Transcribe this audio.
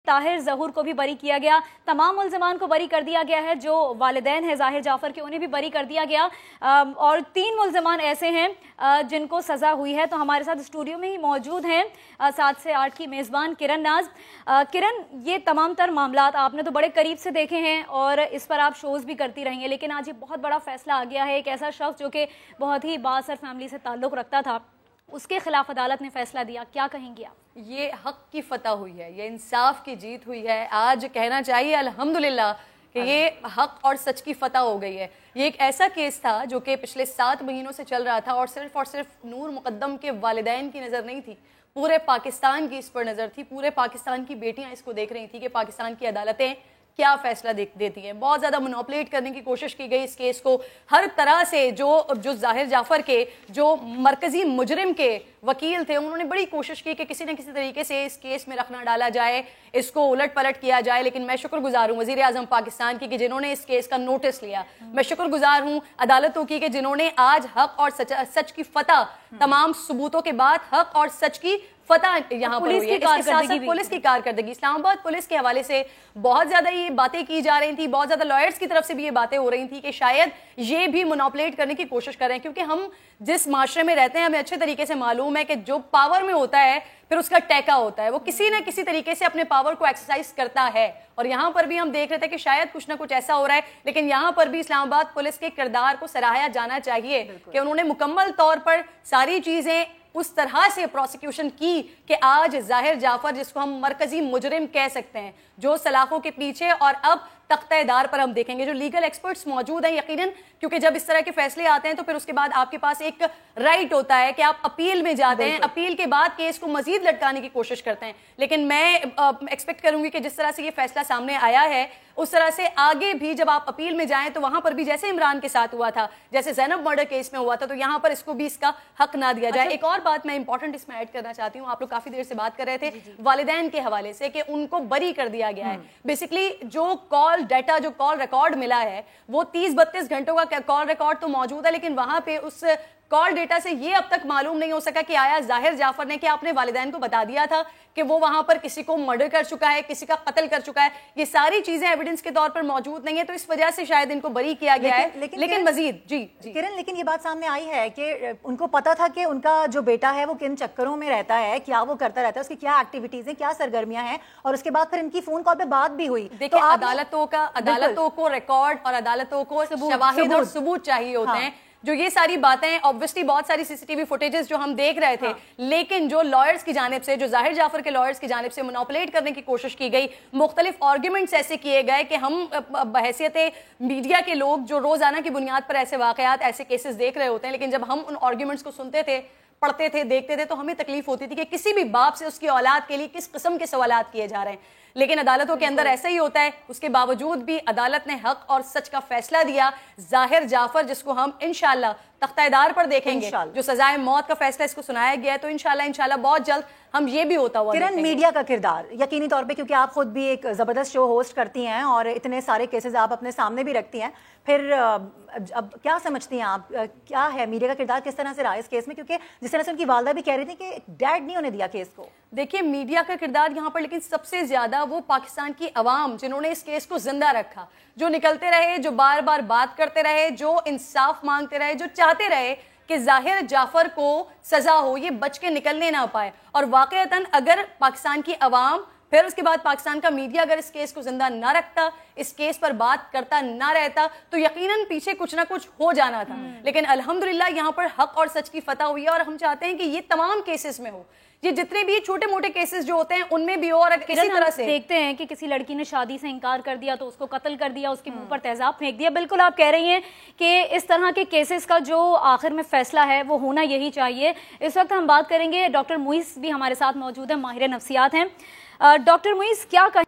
طاہر ظہور کو بھی بری کیا گیا، تمام ملزمان کو بری کر دیا گیا ہے، جو والدین ہیں ظاہر جعفر کے انہیں بھی بری کر دیا گیا، اور 3 ملزمان ایسے ہیں جن کو سزا ہوئی ہے۔ تو ہمارے ساتھ اسٹوڈیو میں ہی موجود ہیں 7 سے 8 کی میزبان کرن ناز۔ کرن، یہ تمام تر معاملات آپ نے تو بڑے قریب سے دیکھے ہیں اور اس پر آپ شوز بھی کرتی رہی ہیں، لیکن آج یہ بہت بڑا فیصلہ آ گیا ہے۔ ایک ایسا شخص جو کہ بہت ہی بااثر فیملی سے تعلق رکھتا تھا، اس کے خلاف عدالت نے فیصلہ دیا، کیا کہیں گے آپ؟ یہ حق کی فتح ہوئی ہے، یہ انصاف کی جیت ہوئی ہے۔ آج کہنا چاہیے الحمدللہ کہ یہ حق اور سچ کی فتح ہو گئی ہے۔ یہ ایک ایسا کیس تھا جو کہ پچھلے 7 مہینوں سے چل رہا تھا اور صرف نور مقدم کے والدین کی نظر نہیں تھی، پورے پاکستان کی اس پر نظر تھی۔ پورے پاکستان کی بیٹیاں اس کو دیکھ رہی تھی کہ پاکستان کی عدالتیں کیا فیصلہ دیتی ہیں۔ بہت زیادہ منوپولیٹ کرنے کی کوشش کی گئی اس کیس کو، ہر طرح سے جو ظاہر جعفر کے جو مرکزی مجرم کے وکیل تھے، انہوں نے بڑی کوشش کی کہ کسی نہ کسی طریقے سے اس کیس میں رکھنا ڈالا جائے، اس کو الٹ پلٹ کیا جائے۔ لیکن میں شکر گزار ہوں وزیر اعظم پاکستان کی کہ جنہوں نے اس کیس کا نوٹس لیا۔ میں شکر گزار ہوں عدالتوں کی کہ جنہوں نے آج حق اور سچ کی فتح، تمام ثبوتوں کے بعد حق اور سچ کی فتح یہاں پر ہوئی ہے۔ پولیس کی کارکردگی، اسلام آباد پولیس کے حوالے سے بہت زیادہ یہ باتیں کی جا رہی تھی، بہت زیادہ لائرز کی طرف سے بھی یہ باتیں ہو رہی تھی کہ شاید یہ بھی منوپولیٹ کرنے کی کوشش کر رہے ہیں، کیونکہ ہم جس معاشرے میں رہتے ہیں ہمیں اچھے طریقے سے معلوم ہے کہ جو پاور میں ہوتا ہے پھر اس کا ٹیکا ہوتا ہے، وہ کسی نہ کسی طریقے سے اپنے پاور کو ایکسرسائز کرتا ہے۔ اور یہاں پر بھی ہم دیکھ رہے تھے کہ شاید کچھ نہ کچھ ایسا ہو رہا ہے، لیکن یہاں پر بھی اسلام آباد پولیس کے کردار کو سراہا جانا چاہیے کہ انہوں نے مکمل طور پر ساری چیزیں اس طرح سے پروسیکیوشن کی کہ آج ظاہر جعفر، جس کو ہم مرکزی مجرم کہہ سکتے ہیں، جو سلاخوں کے پیچھے، اور اب تختہ دار پر ہم دیکھیں گے جو لیگل ایکسپرٹس موجود ہیں، یقیناً کیونکہ جب اس طرح کے فیصلے آتے ہیں تو پھر اس کے بعد آپ کے پاس ایک رائٹ ہوتا ہے کہ آپ اپیل میں جاتے ہیں، اپیل کے بعد کیس کو مزید لٹکانے کی کوشش کرتے ہیں۔ لیکن میں ایکسپیکٹ کروں گی کہ جس طرح سے یہ فیصلہ سامنے آیا ہے اس طرح سے آگے بھی جب آپ اپیل میں جائیں تو وہاں پر بھی جیسے عمران کے ساتھ ہوا تھا، جیسے زینب مرڈر کیس میں ہوا تھا، تو یہاں پر اس کو بھی اس کا حق نہ دیا جائے۔ ایک اور بات میں امپورٹنٹ اس میں ایڈ کرنا چاہتی ہوں، آپ لوگ کافی دیر سے بات کر رہے تھے والدین کے حوالے سے کہ ان کو بری کر دیا گیا ہے۔ بیسیکلی جو کال ڈیٹا، جو کال ریکارڈ ملا ہے وہ 30-32 گھنٹوں کا کال ریکارڈ تو موجود ہے، لیکن وہاں پہ اس کال ڈیٹا سے یہ اب تک معلوم نہیں ہو سکا کہ آیا ظاہر جعفر نے کیا اپنے والدین کو بتا دیا تھا کہ وہ وہاں پر کسی کو مرڈر کر چکا ہے، کسی کا قتل کر چکا ہے۔ یہ ساری چیزیں ایویڈنس کے طور پر موجود نہیں ہے، تو اس وجہ سے شاید ان کو بری کیا گیا ہے۔ لیکن مزید کرن، لیکن یہ بات سامنے آئی ہے کہ ان کو پتا تھا کہ ان کا جو بیٹا ہے وہ کن چکروں میں رہتا ہے، کیا وہ کرتا رہتا ہے، اس کی کیا ایکٹیویٹیز ہیں، کیا سرگرمیاں ہیں، اور اس کے بعد پھر ان کی فون کال پہ بات بھی ہوئی۔ دیکھیں، عدالتوں کو ریکارڈ اور عدالتوں کو شواہد اور ثبوت چاہیے ہوتے ہیں۔ جو یہ ساری باتیں obviously بہت ساری CCTV فوٹیجز جو ہم دیکھ رہے تھے، لیکن جو لائرز کی جانب سے، جو ظاہر جعفر کے لائرز کی جانب سے منوپولیٹ کرنے کی کوشش کی گئی، مختلف آرگیومنٹس ایسے کیے گئے کہ ہم بحیثیت میڈیا کے لوگ جو روزانہ کی بنیاد پر ایسے واقعات، ایسے کیسز دیکھ رہے ہوتے ہیں، لیکن جب ہم ان آرگیومنٹس کو سنتے تھے، پڑھتے تھے، دیکھتے تھے، تو ہمیں تکلیف ہوتی تھی کہ کسی بھی باپ سے اس کی اولاد کے لیے کس قسم کے سوالات کیے جا رہے ہیں۔ لیکن عدالتوں کے اندر ایسا ہی ہوتا ہے، اس کے باوجود بھی عدالت نے حق اور سچ کا فیصلہ دیا۔ ظاہر جعفر، جس کو ہم انشاءاللہ تختہ دار پر دیکھیں گے، جو سزائے موت کا فیصلہ اس کو سنایا گیا ہے، تو انشاءاللہ بہت جلد ہم یہ بھی ہوتا ہوا دیکھیں گے۔ کرن، میڈیا کا کردار یقینی طور پہ، کیونکہ آپ خود بھی ایک زبردست شو ہوسٹ کرتی ہیں اور اتنے سارے کیسز آپ اپنے سامنے بھی رکھتی ہیں، پھر اب کیا سمجھتی ہیں آپ، کیا ہے میڈیا کا کردار، کس طرح سے رہا اس کیس میں؟ کیونکہ جس طرح سے ان کی والدہ بھی کہہ رہی تھی کہ ڈیڈ نہیں ہونے دیا کیس کو۔ دیکھیے، میڈیا کا کردار یہاں پر لیکن سب سے زیادہ وہ پاکستان کی عوام جنہوں نے اس کیس کو زندہ رکھا، جو نکلتے رہے، جو بار بار بات کرتے رہے، جو انصاف مانگتے رہے، جو چاہتے رہے کہ ظاہر جعفر کو سزا ہو، یہ بچ کے نکلنے نہ پائے۔ اور واقعتاً اگر پاکستان کی عوام، پھر اس کے بعد پاکستان کا میڈیا اگر اس کیس کو زندہ نہ رکھتا، اس کیس پر بات کرتا نہ رہتا، تو یقیناً پیچھے کچھ نہ کچھ ہو جانا تھا۔ لیکن الحمدللہ یہاں پر حق اور سچ کی فتح ہوئی ہے، اور ہم چاہتے ہیں کہ یہ تمام کیسز میں ہو، یہ جتنے بھی چھوٹے موٹے کیسز جو ہوتے ہیں ان میں بھی ہو۔ اور کسی طرح سے دیکھتے ہیں کہ کسی لڑکی نے شادی سے انکار کر دیا تو اس کو قتل کر دیا، اس کے منہ پر تیزاب پھینک دیا۔ بالکل آپ کہہ رہی ہیں کہ اس طرح کے کیسز کا جو آخر میں فیصلہ ہے وہ ہونا یہی چاہیے۔ اس وقت ہم بات کریں گے، ڈاکٹر معیز بھی ہمارے ساتھ موجود ہیں، ماہر نفسیات ہیں۔ ڈاکٹر معیز، کیا